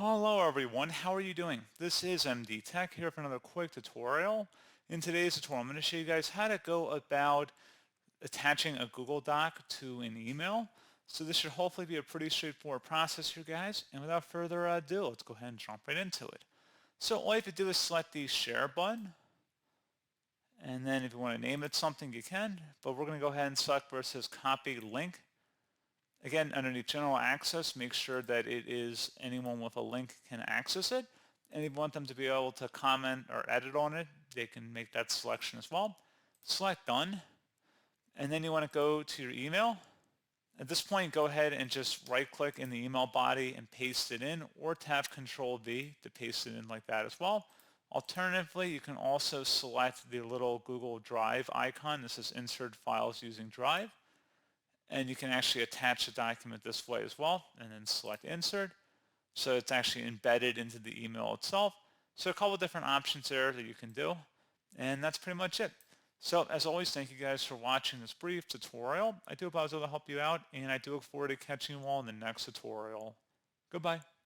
Hello everyone, how are you doing? This is MD Tech here for another quick tutorial. In today's tutorial, I'm going to show you guys how to go about attaching a Google Doc to an email. So this should hopefully be a pretty straightforward process here, guys. And without further ado, let's go ahead and jump right into it. So all you have to do is select the share button. And then if you want to name it something, you can. But we're going to go ahead and select where it says copy link. Again, underneath general access, make sure that it is anyone with a link can access it. And if you want them to be able to comment or edit on it, they can make that selection as well. Select done. And then you want to go to your email. At this point, go ahead and just right click in the email body and paste it in, or tap Control V to paste it in like that as well. Alternatively, you can also select the little Google Drive icon. This is insert files using Drive. And you can actually attach the document this way as well, and then select insert. So it's actually embedded into the email itself. So a couple of different options there that you can do. And that's pretty much it. So as always, thank you guys for watching this brief tutorial. I do hope I was able to help you out, and I do look forward to catching you all in the next tutorial. Goodbye.